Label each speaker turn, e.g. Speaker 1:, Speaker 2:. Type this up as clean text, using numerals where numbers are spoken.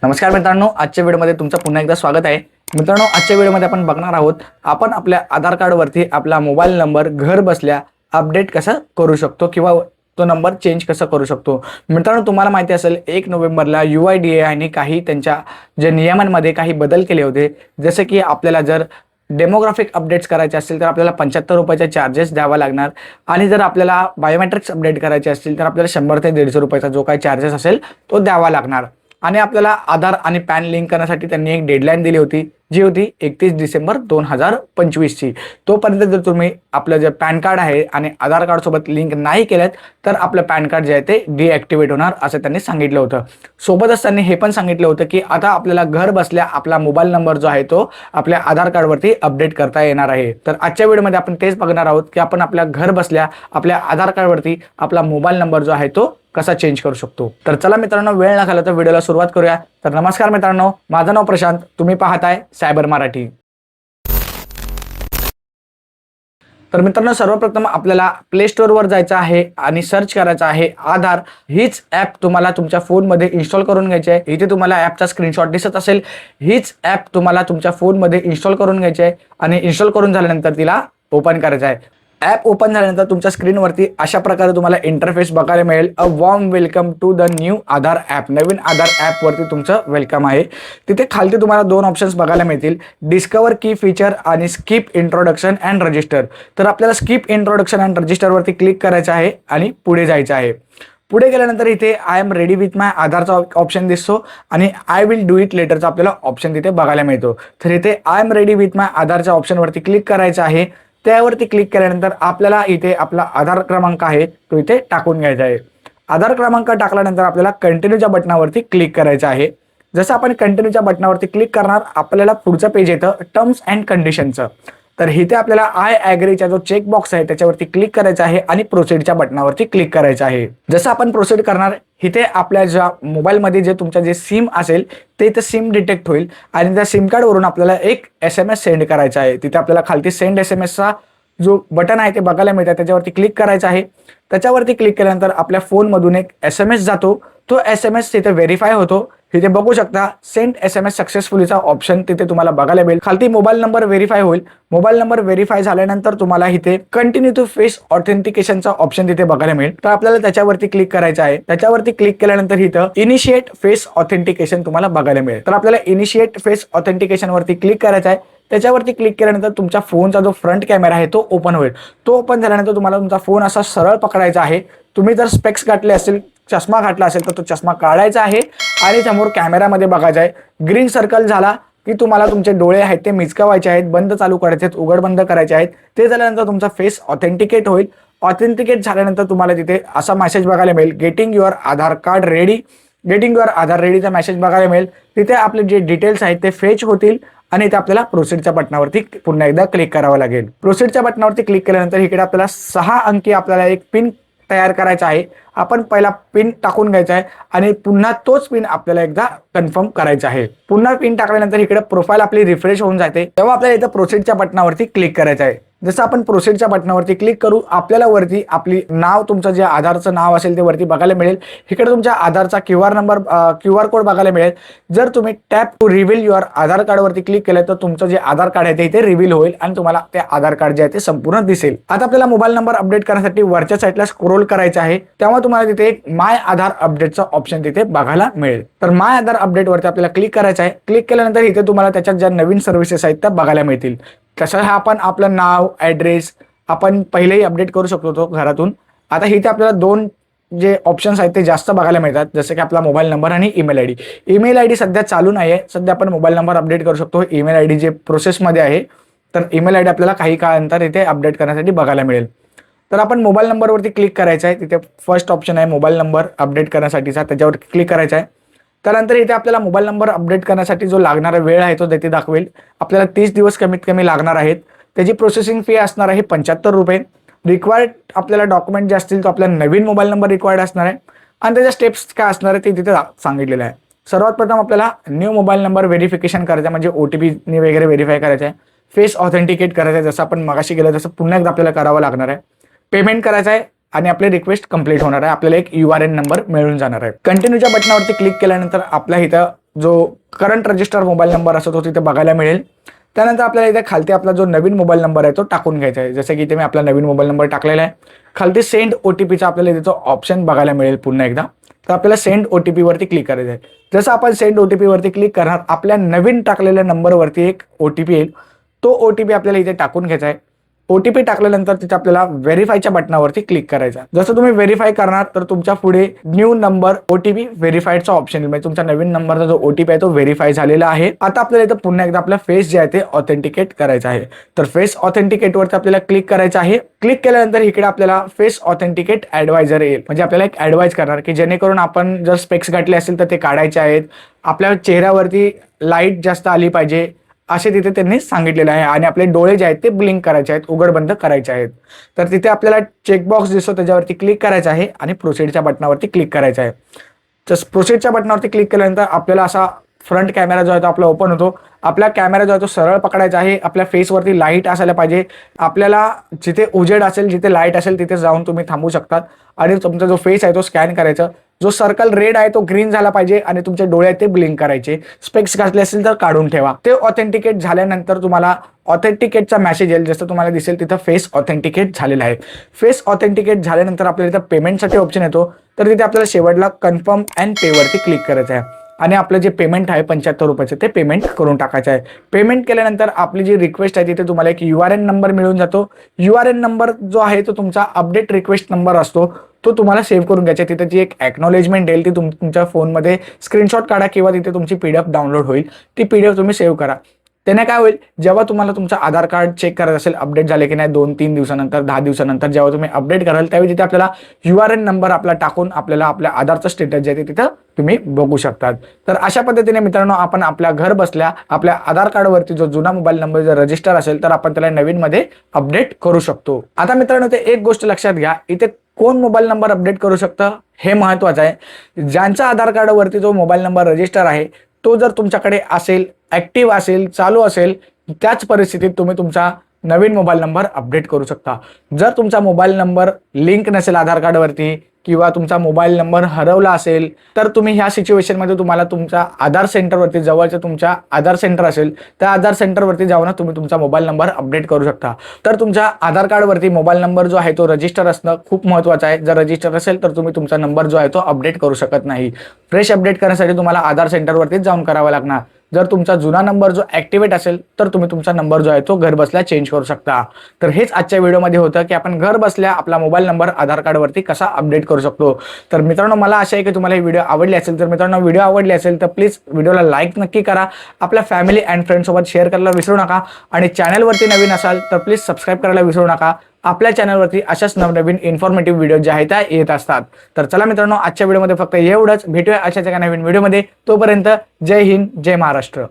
Speaker 1: नमस्कार मित्रांनो, आजच्या व्हिडिओमध्ये तुमचं पुन्हा एकदा स्वागत आहे। मित्रांनो, आजच्या व्हिडिओमध्ये आपण बघणार आहोत आपण आपल्या आधार कार्डवरती आपला मोबाईल नंबर घर बसल्या अपडेट कसा करू शकतो किंवा तो नंबर चेंज कसा करू शकतो। मित्रांनो, तुम्हाला माहिती असेल 1 नोव्हेंबरला UIDAI ने काही त्यांच्या जे नियमांमध्ये काही बदल केले होते। जसे की आपल्याला जर डेमोग्राफिक अपडेट्स करायचे असतील तर आपल्याला ₹75 चार्जेस द्यावा लागणार आणि जर आपल्याला बायोमेट्रिक्स अपडेट करायचे असतील तर आपल्याला 100 ते ₹150 जो काही चार्जेस असेल तो द्यावा लागणार। आणि आपल्याला आधार आणि पॅन लिंक करण्यासाठी त्यांनी एक डेडलाईन दिली होती, जी होती 31 डिसेंबर 2025 ची। तोपर्यंत जर तुम्ही आपलं जे पॅन कार्ड आहे आणि आधार कार्ड सोबत लिंक नाही केलेत तर आपलं पॅन कार्ड जे आहे ते डिॲक्टिव्हेट होणार असं त्यांनी सांगितलं होतं। सोबतच त्यांनी हे पण सांगितलं होतं की आता आपल्याला घर बसल्या आपला मोबाईल नंबर जो आहे तो आपल्या आधार कार्डवरती अपडेट करता येणार आहे। तर आजच्या व्हिडिओमध्ये आपण तेच बघणार आहोत की आपण आपल्या घर बसल्या आपल्या आधार कार्डवरती आपला मोबाईल नंबर जो आहे तो कसा चेंज करू शकतो। तर चला मित्रांनो, वेळ न घालवता व्हिडिओला सुरुवात करूया। तर नमस्कार मित्रांनो, माझं नाव प्रशांत, तुम्ही पाहताय सायबर मराठी। तर मित्रांनो, सर्वप्रथम आपल्याला प्ले स्टोअरवर जायचं आहे आणि सर्च करायचं आहे आधार। हीच ॲप तुम्हाला तुमच्या फोनमध्ये इन्स्टॉल करून घ्यायची आहे। इथे तुम्हाला ॲपचा स्क्रीनशॉट दिसत असेल, हीच ॲप तुम्हाला तुमच्या फोनमध्ये इन्स्टॉल करून घ्यायची आहे आणि इन्स्टॉल करून झाल्यानंतर तिला ओपन करायचं आहे। ॲप ओपन झाल्यानंतर तुमच्या स्क्रीनवरती अशा प्रकारे तुम्हाला इंटरफेस बघायला मिळेल। A warm welcome to the new Aadhaar app. नवीन आधार ॲपवरती तुमचं वेलकम आहे। तिथे खालती तुम्हाला 2 ऑप्शन्स बघायला मिळतील, डिस्कवर की फीचर आणि स्किप इंट्रोडक्शन अँड रजिस्टर। तर आपल्याला स्किप इंट्रोडक्शन अँड रजिस्टरवरती क्लिक करायचं आहे आणि पुढे जायचं आहे। पुढे गेल्यानंतर इथे आय एम रेडी विथ माय आधारचा ऑप्शन दिसतो आणि आय विल डू इट लेटरचा आपल्याला ऑप्शन तिथे बघायला मिळतो। तर इथे आय एम रेडी विथ माय आधारच्या ऑप्शनवरती क्लिक करायचं आहे। त्यावरती क्लिक केल्यानंतर आपल्याला इथे आपला आधार क्रमांक आहे तो इथे टाकून घ्यायचा आहे। आधार क्रमांक टाकल्यानंतर आपल्याला कंटिन्यूच्या बटनावरती क्लिक करायचं आहे। जसं आपण कंटिन्यूच्या बटनावरती क्लिक करणार आपल्याला पुढचं पेज येतं टर्म्स अँड कंडिशनचं। तर इथे आपल्याला आय ॲग्रीचा जो चेक बॉक्स आहे त्याच्यावरती क्लिक करायचा आहे आणि प्रोसीडच्या बटनावरती क्लिक करायचं आहे। जसं आपण प्रोसीड करणार इथे आपल्या ज्या मोबाईलमध्ये जे तुमचं जे सिम असेल ते इथे सिम डिटेक्ट होईल आणि त्या सिम कार्डवरून आपल्याला एक SMS सेंड करायचा आहे। तिथे आपल्याला खालती सेंड SMSचा जो बटन आहे ते बघायला मिळतं, त्याच्यावरती क्लिक करायचं आहे। त्याच्यावरती क्लिक केल्यानंतर आपल्या फोनमधून एक SMS जातो, तो SMS तिथे व्हेरीफाय होतो। तिथे बघू शकता सेंड SMS सक्सेसफुलीचा ऑप्शन तिथे तुम्हाला बघायला मिळेल। खालती मोबाईल नंबर व्हेरीफाय होईल। मोबाईल नंबर व्हेरीफाय झाल्यानंतर तुम्हाला इथे कंटिन्यू टू फेस ऑथेंटिकेशनचा ऑप्शन तिथे बघायला मिळेल। तर आपल्याला त्याच्यावरती क्लिक करायचं आहे। त्याच्यावरती क्लिक केल्यानंतर इथं इनिशिएट फेस ऑथेंटिकेशन तुम्हाला बघायला मिळेल। तर आपल्याला इनिशिएट फेस ऑथेंटिकेशन वरती क्लिक करायचं आहे। त्याच्यावरती क्लिक केल्यानंतर तुमच्या फोनचा जो फ्रंट कॅमेरा आहे तो ओपन होईल। तो ओपन झाल्यानंतर तुम्हाला तुमचा फोन असा सरळ पकडायचा आहे। तुम्ही जर स्पेक्स घातले असेल, चष्मा घातला असेल तर तो चष्मा काढायचा आहे आणि समोर कॅमेरामध्ये बघायचा आहे। ग्रीन सर्कल झाला की तुम्हाला तुमचे डोळे आहेत ते मिचकावायचे आहेत, बंद चालू करायचे आहेत, उघड बंद करायचे आहेत। ते झाल्यानंतर तुमचा फेस ऑथेंटिकेट होईल। ऑथेंटिकेट झाल्यानंतर तुम्हाला तिथे असा मेसेज बघायला मिळेल, getting your Aadhaar card ready, getting your Aadhaar रेडीचा मेसेज बघायला मिळेल। तिथे आपले जे डिटेल्स आहेत ते फेच होतील आणि इथे आपल्याला प्रोसीडच्या बटनावरती पुन्हा एकदा क्लिक करावं लागेल। प्रोसीडच्या बटनावरती क्लिक केल्यानंतर इकडे आपल्याला 6 अंकी आपल्याला एक पिन तयार करायचा आहे। आपण पहिला पिन टाकून घ्यायचा आहे आणि पुन्हा तोच पिन आपल्याला एकदा कन्फर्म करायचा आहे। पुन्हा पिन टाकल्यानंतर इकडे प्रोफाईल आपली रिफ्रेश होऊन जाते, तेव्हा आपल्याला इथं प्रोसीडच्या बटनावरती क्लिक करायचं आहे। जसं आपण प्रोसीडच्या बटनावरती क्लिक करू आपल्याला वरती आपली नाव, तुमचं जे आधारचं नाव असेल ते वरती बघायला मिळेल। इकडे तुमच्या आधारचा QR कोड बघायला मिळेल। जर तुम्ही tap to reveal your Aadhaar कार्डवरती क्लिक केलं तर तुमचं जे आधार कार्ड आहे ते इथे रिव्हील होईल आणि तुम्हाला ते आधार कार्ड जे आहे ते संपूर्ण दिसेल। आता आपल्याला मोबाईल नंबर अपडेट करण्यासाठी वरच्या साईडला स्क्रोल करायचं आहे, तेव्हा तुम्हाला तिथे एक माय आधार अपडेटचा ऑप्शन तिथे बघायला मिळेल। तर माय आधार अपडेटवरती आपल्याला क्लिक करायचं आहे। क्लिक केल्यानंतर इथे तुम्हाला त्याच्यात ज्या नवीन सर्व्हिसेस आहेत त्या बघायला मिळतील। तसं आपण आपलं नाव, ॲड्रेस आपण पहिलेही अपडेट करू शकतो घरातून। आता इथे आपल्याला 2 जे ऑप्शन्स आहेत ते जास्त बघायला मिळतात, जसं की आपला मोबाईल नंबर आणि ईमेल आयडी। ईमेल आयडी सध्या चालू नाही आहे, सध्या आपण मोबाईल नंबर अपडेट करू शकतो। ईमेल आयडी जे प्रोसेसमध्ये आहे, तर ईमेल आयडी आपल्याला काही काळानंतर इथे अपडेट करण्यासाठी बघायला मिळेल। तर आपण मोबाईल नंबरवरती क्लिक करायचं आहे। तिथे फर्स्ट ऑप्शन आहे मोबाईल नंबर अपडेट करण्यासाठीचा, त्याच्यावर क्लिक करायचं आहे। त्यानंतर इथे आपल्याला मोबाईल नंबर अपडेट करण्यासाठी जो लागणारा वेळ आहे तो तिथे दाखवेल। आपल्याला 30 दिवस कमीत कमी लागणार आहेत। त्याची प्रोसेसिंग फी असणार आहे ₹75। रिक्वायर्ड आपल्याला डॉक्युमेंट जे असतील तो आपला नवीन मोबाईल नंबर रिक्वायर्ड असणार आहे आणि त्याच्या स्टेप्स काय असणार आहे ते तिथे सांगितलेलं आहे। सर्वात प्रथम आपल्याला न्यू मोबाईल नंबर व्हेरिफिकेशन करायचं आहे, म्हणजे OTP वगैरे व्हेरीफाय करायचं आहे। फेस ऑथेंटिकेट करायचं आहे, जसं आपण मगाशी केलं तसं पुन्हा एकदा आपल्याला करावं लागणार आहे। पेमेंट करायचं आहे आणि आपली रिक्वेस्ट कंप्लीट होणार आहे। आपल्याला एक URN नंबर मिळून जाणार आहे। कंटिन्यूच्या बटनावरती क्लिक केल्यानंतर आपल्या इथं जो करंट रजिस्टर मोबाईल नंबर असतो तो तिथे बघायला मिळेल. त्यानंतर आपल्याला इथे खालती आपला जो नवीन मोबाईल नंबर आहे तो टाकून घ्यायचा आहे. जसं की इथे मी आपला नवीन मोबाईल नंबर टाकलेला आहे. खालती सेंड OTPचा आपल्याला इथे ऑप्शन बघायला मिळेल पुन्हा एकदा. तर आपल्याला सेंड OTP वरती क्लिक करायचं आहे. जसं आपण सेंड OTP वरती क्लिक करणार, आपल्या नवीन टाकलेल्या नंबरवरती एक OTP येईल. तो OTP आपल्याला इथे टाकून घ्यायचा आहे. OTP टाकल्यानंतर तिथे आपल्याला व्हेरीफायच्या बटनावरती क्लिक करायचा. जसं तुम्ही व्हेरीफाय करणार तर तुमच्या पुढे न्यू नंबर OTP व्हेरीफाईडचा ऑप्शन येईल. म्हणजे तुमच्या नवीन नंबरचा जो OTP आहे तो व्हेरीफाय झालेला आहे. आता आपल्याला इथं पुन्हा एकदा आपला फेस जे आहे ते ऑथेंटिकेट करायचं आहे. तर फेस ऑथेंटिकेट वरती आपल्याला क्लिक करायचं आहे. क्लिक केल्यानंतर इकडे आपल्याला फेस ऑथेंटिकेट ॲडवायझर येईल. म्हणजे आपल्याला एक ॲडवाइज करणार की जेणेकरून आपण जर स्पेक्स घातले असेल तर ते काढायचे आहेत, आपल्या चेहऱ्यावरती लाईट जास्त आली पाहिजे असे तिथे त्यांनी सांगितलेलं आहे, आणि आपले डोळे जे आहेत ते ब्लिंक करायचे आहेत, उघड बंद करायचे आहेत. तर तिथे आपल्याला चेकबॉक्स दिसतो त्याच्यावरती क्लिक करायचं आहे आणि प्रोसीडच्या बटनावरती क्लिक करायचं आहे. तर प्रोसीडच्या बटनावरती क्लिक केल्यानंतर आपल्याला असा फ्रंट कॅमेरा जो आहे तो आपला ओपन होतो. आपला कॅमेरा जो आहे तो सरळ पकडायचा आहे. आपल्या फेसवरती लाईट असायला पाहिजे. आपल्याला जिथे उजेड असेल, जिथे लाईट असेल तिथे जाऊन तुम्ही थांबू शकतात आणि तुमचा जो फेस आहे तो स्कॅन करायचा. जो सर्कल रेड आहे तो ग्रीन झाला पाहिजे आणि तुमचे डोळे आहेत ते ब्लिंक करायचे. स्पेक्स घातले असेल तर काढून ठेवा. ते ऑथेंटिकेट झाल्यानंतर तुम्हाला ऑथेंटिकेटचा मेसेज येईल. जसं तुम्हाला दिसेल तिथं फेस ऑथेंटिकेट झालेला आहे. फेस ऑथेंटिकेट झाल्यानंतर आपल्याला इथं पेमेंटसाठी ऑप्शन येतो. तर तिथे आपल्याला शेवटला कन्फर्म अँड पेवरती क्लिक करायचं आहे आणि आपलं जे पेमेंट आहे 75 रुपयाचं ते पेमेंट करून टाकायचं आहे. पेमेंट केल्यानंतर आपली जी रिक्वेस्ट आहे तिथे तुम्हाला एक URN नंबर मिळून जातो. URN नंबर जो आहे तो तुमचा अपडेट रिक्वेस्ट नंबर असतो, तो तुम्हाला सेव्ह करून घ्यायचा. तिथे जी एक एक्नॉलेजमेंट येईल ती तुमच्या फोनमध्ये स्क्रीनशॉट काढा किंवा तिथे तुमची PDF डाउनलोड होईल. ती PDF तुम्ही सेव्ह करा. त्याने काय होईल, जेव्हा तुम्हाला तुमचं आधार कार्ड चेक करायचं असेल अपडेट झाले की नाही 2-3 दिवसानंतर 10 दिवसानंतर जेव्हा तुम्ही अपडेट कराल त्यावेळी तिथे आपल्याला URN नंबर आपला टाकून आपल्याला आपल्या आधारचं स्टेटस जे आहे ते तिथं तुम्ही बघू शकतात. तर अशा पद्धतीने मित्रांनो आपण आपल्या घर बसल्या आपल्या आधार कार्डवरती जो जुना मोबाईल नंबर जर रजिस्टर असेल तर आपण त्याला नवीन मध्ये अपडेट करू शकतो. आता मित्रांनो ते एक गोष्ट लक्षात घ्या, इथे कोण मोबाईल नंबर अपडेट करू शकतं हे महत्वाचं आहे. ज्यांचा आधार कार्डवरती जो मोबाईल नंबर रजिस्टर आहे तो जर तुमच्याकडे असेल, ऍक्टिव्ह असेल, चालू असेल, त्याच परिस्थितीत तुम्ही तुमचा नवीन मोबाईल नंबर अपडेट करू शकता. जर तुमचा मोबाईल नंबर लिंक नसेल आधार कार्डवरती किंवा तुमचा मोबाईल नंबर हरवला असेल तर तुम्ही ह्या सिच्युएशनमध्ये तुम्हाला तुमच्या आधार सेंटरवरती जवळचं तुमच्या आधार सेंटर असेल त्या आधार सेंटरवरती जाऊन तुम्ही तुमचा मोबाईल नंबर अपडेट करू शकता. तर तुमच्या आधार कार्डवरती मोबाईल नंबर जो आहे तो रजिस्टर असणं खूप महत्त्वाचं आहे. जर रजिस्टर असेल तर तुम्ही तुमचा नंबर जो आहे तो अपडेट करू शकत नाही. फ्रेश अपडेट करण्यासाठी तुम्हाला आधार सेंटरवरतीच जाऊन करावं लागणार. जर तुमचा जुना नंबर जो ॲक्टिवेट असेल तर तुम्ही तुमचा नंबर जो आहे तो घर बसल्या चेंज करू शकता. तर हेच आजच्या व्हिडिओमध्ये होतं की आपण घर बसल्या आपला मोबाईल नंबर आधार कार्डवरती कसा अपडेट करू शकतो. तर मित्रांनो मला आशा आहे की तुम्हाला ही व्हिडिओ आवडली असेल. तर मित्रांनो व्हिडिओ आवडली असेल तर प्लीज व्हिडिओला लाईक नक्की करा, आपल्या फॅमिली अँड फ्रेंड्ससोबत शेअर करायला विसरू नका आणि चॅनलवरती नवीन असाल तर प्लीज सबस्क्राईब करायला विसरू नका. आपल्या चॅनलवरती अशाच नवनवीन इन्फॉर्मेटिव्ह व्हिडिओ जे आहेत त्या येत असतात. तर चला मित्रांनो आजच्या व्हिडिओमध्ये फक्त एवढंच. भेटूया अशाच एका नवीन व्हिडिओमध्ये. तोपर्यंत जय हिंद, जय महाराष्ट्र.